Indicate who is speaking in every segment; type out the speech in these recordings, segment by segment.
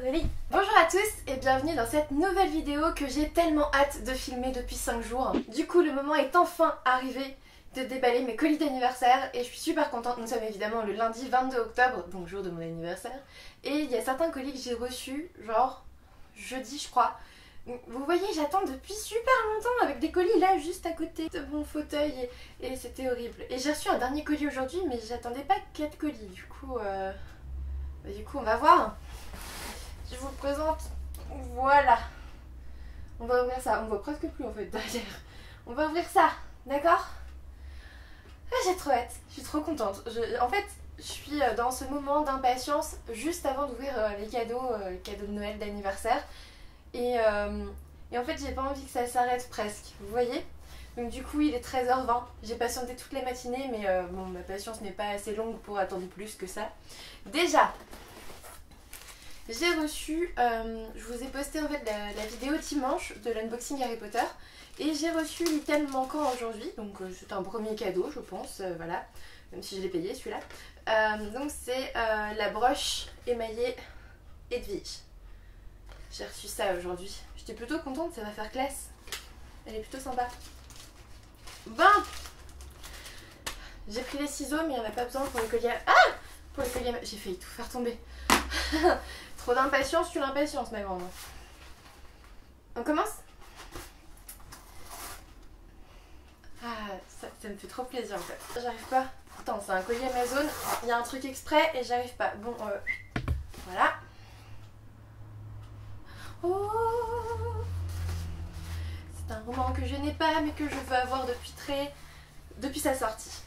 Speaker 1: Aurélie. Bonjour à tous et bienvenue dans cette nouvelle vidéo que j'ai tellement hâte de filmer depuis 5 jours. Du coup le moment est enfin arrivé de déballer mes colis d'anniversaire et je suis super contente. Nous sommes évidemment le lundi 22 octobre, donc jour de mon anniversaire. Et il y a certains colis que j'ai reçus genre jeudi je crois. Vous voyez, j'attends depuis super longtemps avec des colis là juste à côté de mon fauteuil et c'était horrible. Et j'ai reçu un dernier colis aujourd'hui mais j'attendais pas 4 colis. Du coup on va voir. Je vous le présente. Voilà. On va ouvrir ça. On voit presque plus en fait derrière. On va ouvrir ça. D'accord? Ah, j'ai trop hâte. Je suis trop contente. En fait, je suis dans ce moment d'impatience juste avant d'ouvrir les cadeaux de Noël, d'anniversaire. Et en fait, j'ai pas envie que ça s'arrête presque. Vous voyez? Donc du coup, il est 13h20. J'ai patienté toute la matinée, mais bon, ma patience n'est pas assez longue pour attendre plus que ça. Déjà, j'ai reçu, je vous ai posté en fait la vidéo dimanche de l'unboxing Harry Potter et j'ai reçu l'item manquant aujourd'hui, donc c'est un premier cadeau je pense, voilà, même si je l'ai payé celui-là. Donc c'est la broche émaillée Edwige. J'ai reçu ça aujourd'hui, j'étais plutôt contente, ça va faire classe, elle est plutôt sympa. Bon, j'ai pris les ciseaux mais il n'y en a pas besoin pour les colliers. Ah, pour les colliers, j'ai failli tout faire tomber. Trop d'impatience, tu l'impatience ma grande. On commence? Ah, ça me fait trop plaisir en fait. J'arrive pas. Pourtant c'est un colis Amazon, il y a un truc exprès et j'arrive pas. Bon, voilà. Oh, c'est un roman que je n'ai pas mais que je veux avoir depuis sa sortie.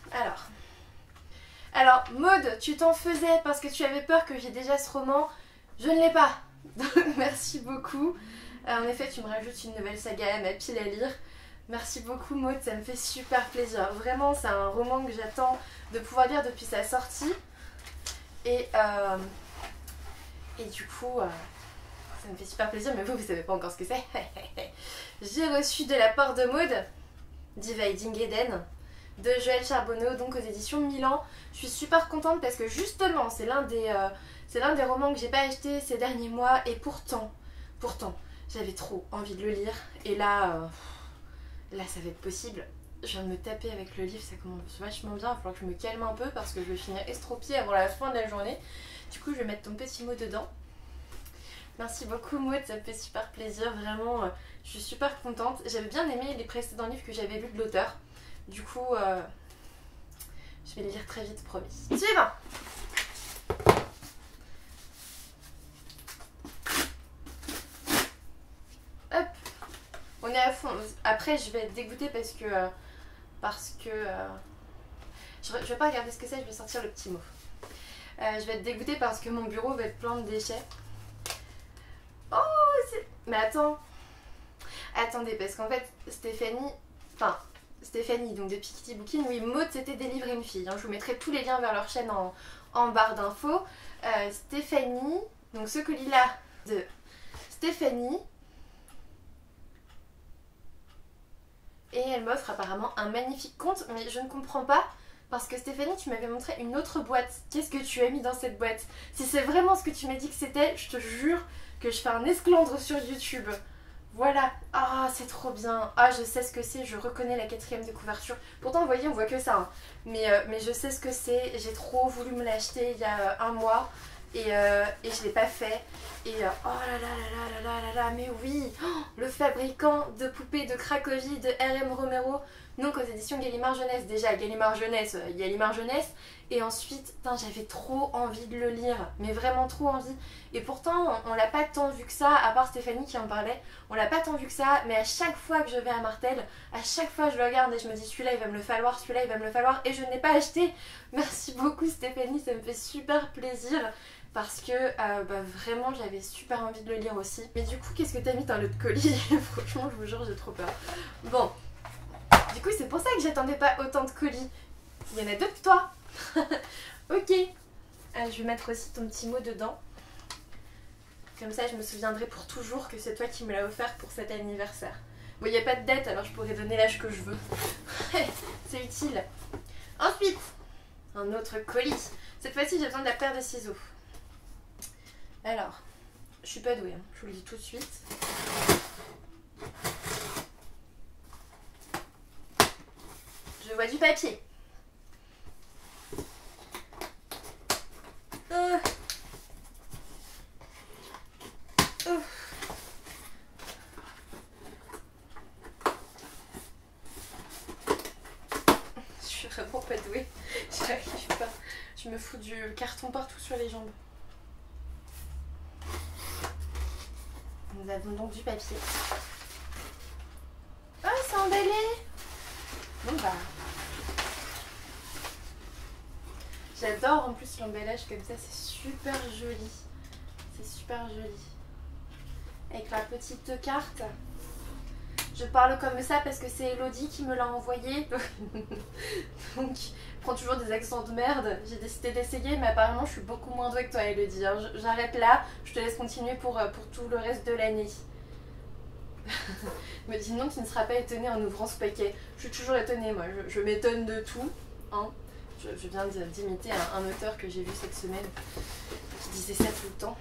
Speaker 1: Alors Maud, tu t'en faisais parce que tu avais peur que j'ai déjà ce roman. Je ne l'ai pas, donc merci beaucoup. En effet, tu me rajoutes une nouvelle saga à ma pile à lire. Merci beaucoup Maud, ça me fait super plaisir. Vraiment, c'est un roman que j'attends de pouvoir lire depuis sa sortie. Et du coup, ça me fait super plaisir, mais vous savez pas encore ce que c'est. J'ai reçu de la part de Maud, Dividing Eden, de Joël Charbonneau, donc aux éditions Milan. Je suis super contente parce que justement, c'est l'un des romans que j'ai pas acheté ces derniers mois et pourtant, j'avais trop envie de le lire et là ça va être possible. Je viens de me taper avec le livre, ça commence vachement bien, il va falloir que je me calme un peu parce que je vais finir estropiée avant la fin de la journée. Du coup je vais mettre ton petit mot dedans. Merci beaucoup Maud, ça me fait super plaisir, vraiment je suis super contente. J'avais bien aimé les précédents livres que j'avais lus de l'auteur. Du coup je vais les lire très vite, promis. Suivant. On est à fond. Après je vais être dégoûtée parce que je vais pas regarder ce que c'est, je vais sortir le petit mot. Je vais être dégoûtée parce que mon bureau va être plein de déchets. Oh mais attendez, parce qu'en fait Stéphanie, donc de Piketty Booking, oui, Maud c'était des livres et une fille, hein. Je vous mettrai tous les liens vers leur chaîne en barre d'infos. Stéphanie, donc ce colis là de Stéphanie, et elle m'offre apparemment un magnifique conte, mais je ne comprends pas parce que Stéphanie, tu m'avais montré une autre boîte. Qu'est-ce que tu as mis dans cette boîte? Si c'est vraiment ce que tu m'as dit que c'était, je te jure que je fais un esclandre sur YouTube. Voilà. Ah, c'est trop bien. Ah, je sais ce que c'est, je reconnais la 4e de couverture. Pourtant, vous voyez, on voit que ça. Hein. Mais je sais ce que c'est. J'ai trop voulu me l'acheter il y a un mois. Et je l'ai pas fait. Et oh là là là là là là là, mais oui, le fabricant de poupées de Cracovie de R.M. Romero, donc aux éditions Gallimard Jeunesse. Déjà Gallimard Jeunesse, Gallimard Jeunesse, et ensuite j'avais trop envie de le lire, mais vraiment trop envie. Et pourtant on l'a pas tant vu que ça, à part Stéphanie qui en parlait, on l'a pas tant vu que ça, mais à chaque fois que je vais à Martel, à chaque fois je le regarde et je me dis celui-là il va me le falloir, celui-là il va me le falloir, et je ne l'ai pas acheté. Merci beaucoup Stéphanie, ça me fait super plaisir. Parce que vraiment j'avais super envie de le lire aussi. Mais du coup qu'est-ce que t'as mis dans l'autre colis? Franchement je vous jure j'ai trop peur. Bon, du coup c'est pour ça que j'attendais pas autant de colis. Il y en a d'autres que toi. Ok, je vais mettre aussi ton petit mot dedans. Comme ça je me souviendrai pour toujours que c'est toi qui me l'as offert pour cet anniversaire. Bon, il n'y a pas de date alors je pourrais donner l'âge que je veux. C'est utile. Ensuite, un autre colis. Cette fois-ci j'ai besoin de la paire de ciseaux. Alors, Je suis pas douée, hein. Je vous le dis tout de suite. Je vois du papier. Je suis vraiment pas douée. J'y arrive pas. Je me fous du carton partout sur les jambes. Nous avons donc du papier. Oh, c'est emballé! Bon bah... J'adore en plus l'emballage comme ça, c'est super joli. C'est super joli. Avec la petite carte. Je parle comme ça parce que c'est Elodie qui me l'a envoyé. Donc, prends toujours des accents de merde. J'ai décidé d'essayer, mais apparemment je suis beaucoup moins douée que toi, Elodie. Hein. J'arrête là, je te laisse continuer pour tout le reste de l'année. Me dis non, tu ne seras pas étonnée en ouvrant ce paquet. Je suis toujours étonnée, moi. Je m'étonne de tout. Hein. Je viens d'imiter un auteur que j'ai vu cette semaine qui disait ça tout le temps.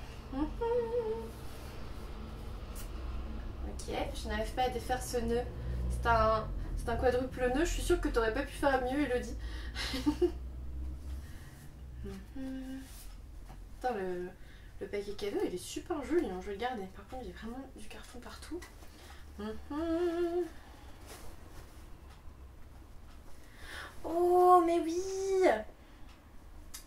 Speaker 1: Ok, je n'arrive pas à défaire ce nœud. C'est un quadruple nœud. Je suis sûre que tu n'aurais pas pu faire mieux, Elodie. Attends, le paquet cadeau, il est super joli. Hein, je vais le garder. Par contre, j'ai vraiment du carton partout. Oh, mais oui!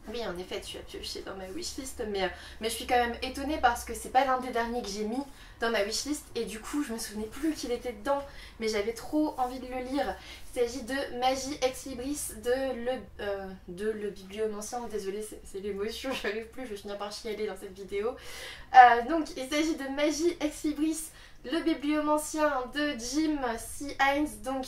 Speaker 1: Oui, en effet, tu as pioché dans ma wishlist, mais je suis quand même étonnée parce que c'est pas l'un des derniers que j'ai mis dans ma wishlist et du coup, je me souvenais plus qu'il était dedans, mais j'avais trop envie de le lire. Il s'agit de Magie Ex Libris de Le Bibliomancien. Désolée, c'est l'émotion, je n'arrive plus, je vais finir par chialer dans cette vidéo. Donc, il s'agit de Magie Ex Libris, Le Bibliomancien de Jim C. Hines, donc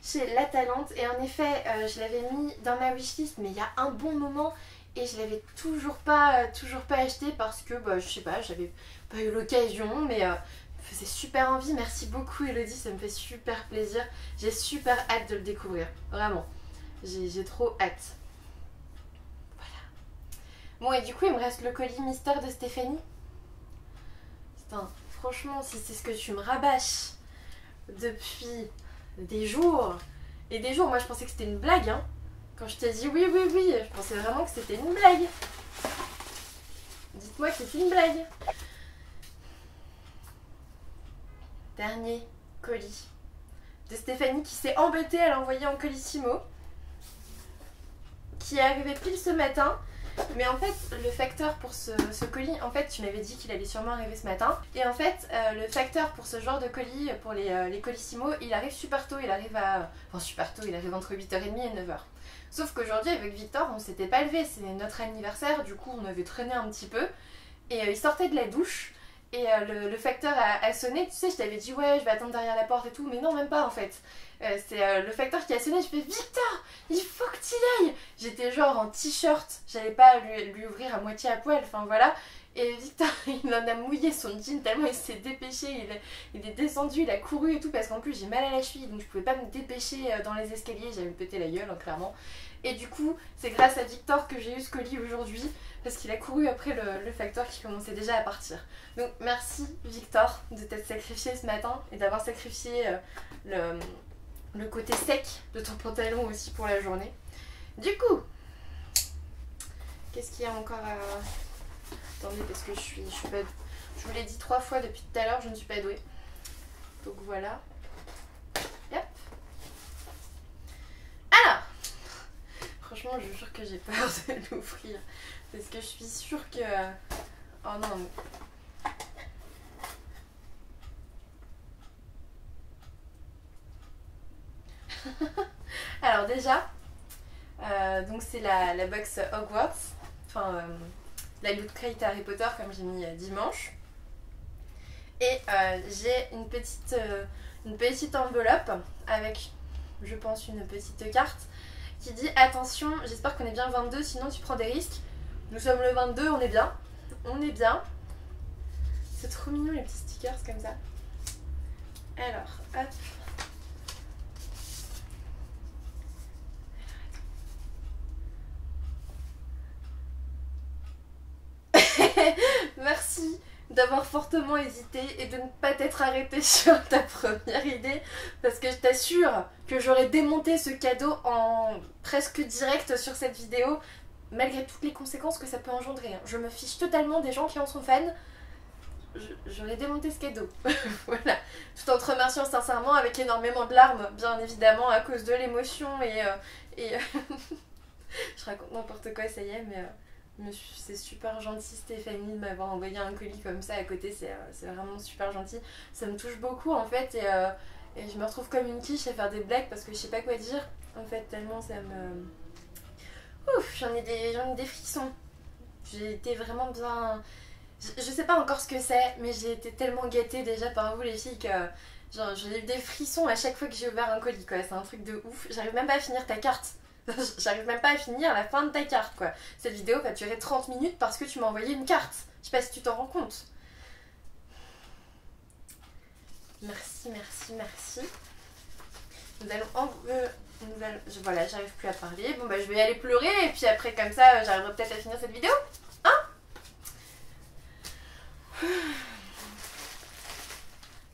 Speaker 1: chez La Talente. Et en effet, je l'avais mis dans ma wishlist, mais il y a un bon moment et je l'avais toujours pas acheté parce que bah, je sais pas, j'avais pas eu l'occasion, mais me faisait super envie. Merci beaucoup Elodie, ça me fait super plaisir. J'ai super hâte de le découvrir, vraiment. J'ai trop hâte. Voilà. Bon, et du coup, il me reste le colis mystère de Stéphanie. Putain, franchement, si c'est ce que tu me rabâches depuis des jours et des jours, moi je pensais que c'était une blague, hein. Quand je t'ai dit oui, je pensais vraiment que c'était une blague. Dites-moi que c'est une blague. Dernier colis de Stéphanie qui s'est embêtée à l'envoyer en colissimo, qui est arrivé pile ce matin. Mais en fait, le facteur pour ce colis, en fait, tu m'avais dit qu'il allait sûrement arriver ce matin. Et en fait, le facteur pour ce genre de colis, pour les colissimos, il arrive super tôt. Il arrive enfin, super tôt, il arrive entre 8h30 et 9h. Sauf qu'aujourd'hui, avec Victor, on s'était pas levé. C'est notre anniversaire, du coup, on avait traîné un petit peu. Et il sortait de la douche. Et le facteur a sonné, tu sais, je t'avais dit ouais, je vais attendre derrière la porte et tout, mais non, même pas en fait. C'est le facteur qui a sonné, je fais Victor, il faut que tu y ailles. J'étais genre en t-shirt, j'allais pas lui ouvrir à moitié à poil, enfin voilà. Et Victor, il en a mouillé son jean tellement il s'est dépêché, il est descendu, il a couru et tout, parce qu'en plus j'ai mal à la cheville, donc je pouvais pas me dépêcher dans les escaliers, j'allais me péter la gueule, hein, clairement. Et du coup, c'est grâce à Victor que j'ai eu ce colis aujourd'hui, parce qu'il a couru après le facteur qui commençait déjà à partir. Donc merci Victor de t'être sacrifié ce matin et d'avoir sacrifié le côté sec de ton pantalon aussi pour la journée. Du coup, qu'est-ce qu'il y a encore à... Attendez, parce que je suis pas... Je vous l'ai dit 3 fois depuis tout à l'heure, je ne suis pas douée. Donc voilà. Yep. Alors, franchement, je vous jure que j'ai peur de l'ouvrir. Parce que je suis sûre que... Oh non, mais... Alors déjà, donc c'est la box Hogwarts, enfin la loot crate Harry Potter comme j'ai mis dimanche. Et j'ai une petite enveloppe avec, je pense, une petite carte qui dit attention, j'espère qu'on est bien le 22, sinon tu prends des risques. Nous sommes le 22, on est bien. On est bien. C'est trop mignon les petits stickers comme ça. Alors, hop. Merci, d'avoir fortement hésité et de ne pas t'être arrêté sur ta première idée, parce que je t'assure que j'aurais démonté ce cadeau en presque direct sur cette vidéo, malgré toutes les conséquences que ça peut engendrer. Je me fiche totalement des gens qui en sont fans. J'aurais démonté ce cadeau. Voilà. Tout en te remerciant sincèrement avec énormément de larmes, bien évidemment, à cause de l'émotion et je raconte n'importe quoi, ça y est, mais c'est super gentil Stéphanie de m'avoir envoyé un colis comme ça à côté, c'est vraiment super gentil. Ça me touche beaucoup en fait et je me retrouve comme une quiche à faire des blagues parce que je sais pas quoi dire. En fait, tellement ça me... Ouf, j'en ai des frissons. J'ai été vraiment bien... Je sais pas encore ce que c'est, mais j'ai été tellement gâtée déjà par vous les filles que genre, j'ai eu des frissons à chaque fois que j'ai ouvert un colis quoi. C'est un truc de ouf. J'arrive même pas à finir ta carte. J'arrive même pas à finir la fin de ta carte quoi. Cette vidéo va durer 30 minutes parce que tu m'as envoyé une carte. Je sais pas si tu t'en rends compte. Merci, merci, merci. Voilà, j'arrive plus à parler. Bon bah je vais aller pleurer et puis après comme ça j'arriverai peut-être à finir cette vidéo. Hein?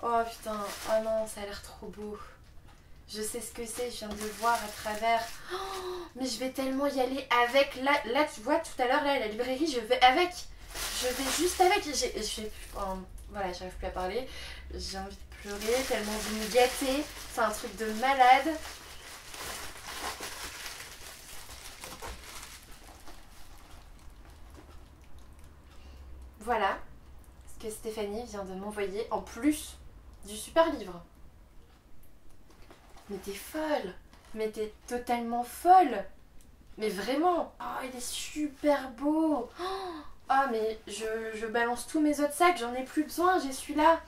Speaker 1: Oh putain, oh non, ça a l'air trop beau. Je sais ce que c'est, je viens de le voir à travers. Oh, mais je vais tellement y aller avec. Là tu vois, tout à l'heure, là, à la librairie, je vais avec. Je vais juste avec. Voilà, j'arrive plus à parler. J'ai envie de pleurer tellement vous me gâtez. C'est un truc de malade. Voilà ce que Stéphanie vient de m'envoyer en plus du super livre. Mais t'es folle. Mais t'es totalement folle. Mais vraiment. Oh, il est super beau. Oh, mais je balance tous mes autres sacs. J'en ai plus besoin. J'ai celui-là.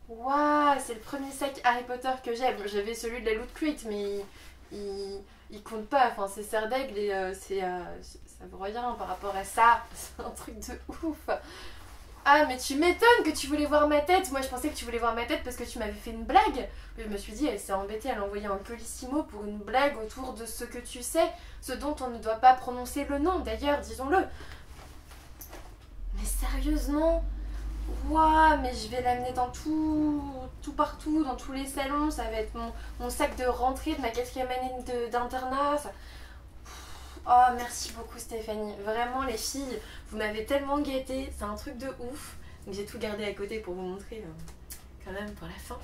Speaker 1: Waouh, c'est le premier sac Harry Potter que j'ai. J'avais celui de la Loot Crate, mais il compte pas. Enfin, c'est serre d'aigle et ça vaut rien par rapport à ça. C'est un truc de ouf. Ah mais tu m'étonnes que tu voulais voir ma tête. Moi je pensais que tu voulais voir ma tête parce que tu m'avais fait une blague. Mais je me suis dit elle s'est embêtée à l'envoyer un colissimo pour une blague autour de ce que tu sais, ce dont on ne doit pas prononcer le nom d'ailleurs, disons-le. Mais sérieusement? Waouh, mais je vais l'amener dans tout partout, dans tous les salons. Ça va être mon sac de rentrée de ma 4e année d'internat. Oh merci beaucoup Stéphanie, vraiment les filles, vous m'avez tellement gâtée, c'est un truc de ouf. Donc j'ai tout gardé à côté pour vous montrer quand même pour la fin.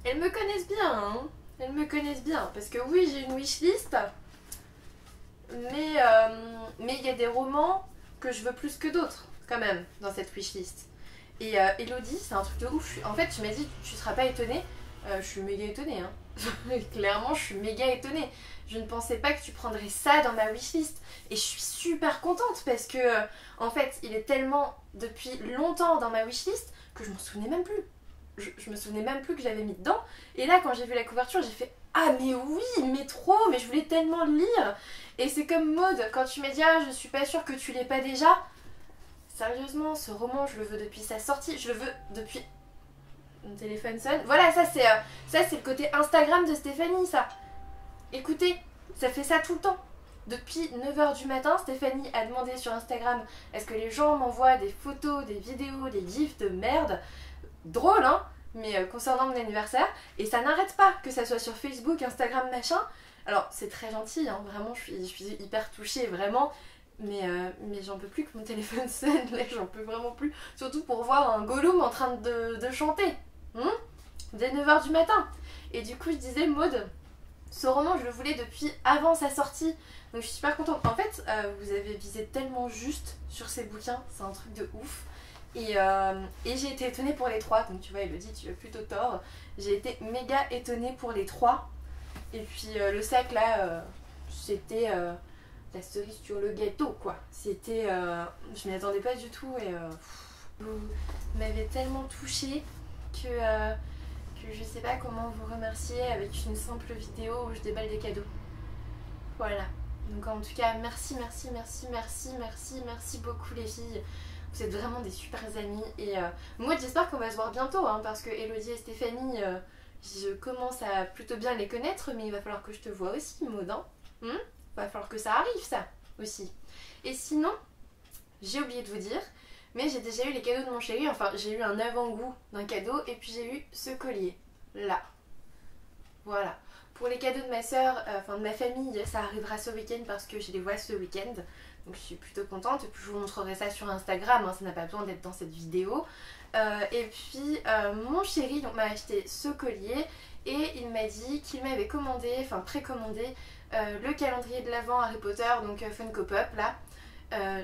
Speaker 1: Elles me connaissent bien, hein. Elles me connaissent bien, parce que oui j'ai une wishlist, mais il y a des romans que je veux plus que d'autres quand même dans cette wishlist. Et Elodie, c'est un truc de ouf, en fait tu m'as dit tu seras pas étonnée, je suis méga étonnée hein. Clairement je suis méga étonnée. Je ne pensais pas que tu prendrais ça dans ma wishlist. Et je suis super contente parce que, en fait, il est tellement depuis longtemps dans ma wishlist que je m'en souvenais même plus. Je me souvenais même plus que j'avais mis dedans. Et là, quand j'ai vu la couverture, j'ai fait ah, mais oui, mais trop, mais je voulais tellement le lire. Et c'est comme Maud, quand tu m'as dit ah, je suis pas sûre que tu l'aies pas déjà. Sérieusement, ce roman, je le veux depuis sa sortie. Je le veux depuis. Mon téléphone sonne. Voilà, ça c'est le côté Instagram de Stéphanie, ça. Écoutez, ça fait ça tout le temps. Depuis 9h du matin, Stéphanie a demandé sur Instagram est-ce que les gens m'envoient des photos, des vidéos, des gifs de merde. Drôle, hein, mais concernant mon anniversaire. Et ça n'arrête pas, que ça soit sur Facebook, Instagram, machin. Alors, c'est très gentil, hein, vraiment, je suis hyper touchée, vraiment. Mais j'en peux plus que mon téléphone sonne, là, j'en peux vraiment plus. Surtout pour voir un Gollum en train de chanter. Dès 9h du matin. Et du coup, je disais, Maud... Ce roman, je le voulais depuis avant sa sortie, donc je suis super contente. En fait, vous avez visé tellement juste sur ces bouquins, c'est un truc de ouf. Et j'ai été étonnée pour les 3, donc tu vois, Elodie, tu as plutôt tort. J'ai été méga étonnée pour les 3. Et puis le sac là, c'était la cerise sur le gâteau, quoi. C'était... je m'y attendais pas du tout et vous m'avez tellement touchée que je sais pas comment vous remercier avec une simple vidéo où je déballe des cadeaux. Voilà. Donc en tout cas, merci, merci, merci, merci, merci, merci beaucoup les filles. Vous êtes vraiment des super amies. Et moi j'espère qu'on va se voir bientôt, hein, parce que Elodie et Stéphanie, je commence à plutôt bien les connaître, mais il va falloir que je te vois aussi, Maud. Va falloir que ça arrive, ça, aussi. Et sinon, j'ai oublié de vous dire, mais j'ai déjà eu les cadeaux de mon chéri, enfin j'ai eu un avant-goût d'un cadeau et puis j'ai eu ce collier, là. Voilà. Pour les cadeaux de ma soeur, enfin de ma famille, ça arrivera ce week-end parce que je les vois ce week-end. Donc je suis plutôt contente et puis je vous montrerai ça sur Instagram, hein, ça n'a pas besoin d'être dans cette vidéo. Et puis mon chéri m'a acheté ce collier et il m'a dit qu'il m'avait commandé, enfin précommandé le calendrier de l'Avent Harry Potter, donc Funko Pop là.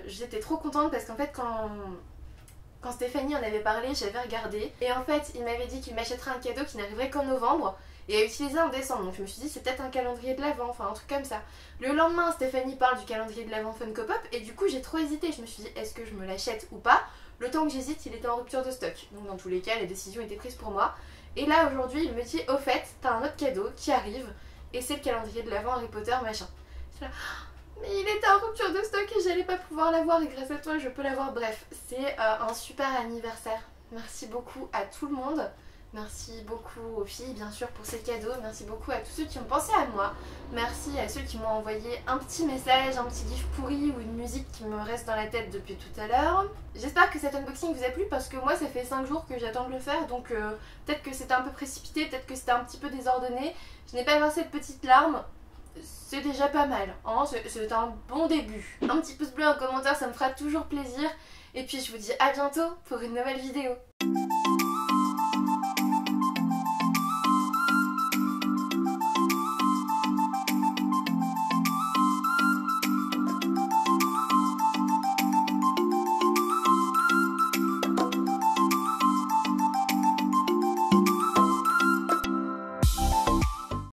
Speaker 1: J'étais trop contente parce qu'en fait quand Stéphanie en avait parlé, j'avais regardé et en fait il m'avait dit qu'il m'achèterait un cadeau qui n'arriverait qu'en novembre et à utiliser en décembre, donc je me suis dit c'est peut-être un calendrier de l'Avent, enfin un truc comme ça. Le lendemain Stéphanie parle du calendrier de l'Avent Funko Pop et du coup j'ai trop hésité, je me suis dit est-ce que je me l'achète ou pas. Le temps que j'hésite il était en rupture de stock, donc dans tous les cas la décision était prise pour moi. Et là aujourd'hui il me dit au fait t'as un autre cadeau qui arrive et c'est le calendrier de l'Avent Harry Potter machin. Je suis là, mais il était en rupture de stock et j'allais pas pouvoir l'avoir et grâce à toi je peux l'avoir. Bref, c'est un super anniversaire. Merci beaucoup à tout le monde. Merci beaucoup aux filles bien sûr pour ces cadeaux. Merci beaucoup à tous ceux qui ont pensé à moi. Merci à ceux qui m'ont envoyé un petit message, un petit gif pourri ou une musique qui me reste dans la tête depuis tout à l'heure. J'espère que cet unboxing vous a plu parce que moi ça fait 5 jours que j'attends de le faire. Donc peut-être que c'était un peu précipité, peut-être que c'était un petit peu désordonné. Je n'ai pas versé de petites larmes. C'est déjà pas mal, hein, c'est un bon début. Un petit pouce bleu, un commentaire, ça me fera toujours plaisir. Et puis je vous dis à bientôt pour une nouvelle vidéo.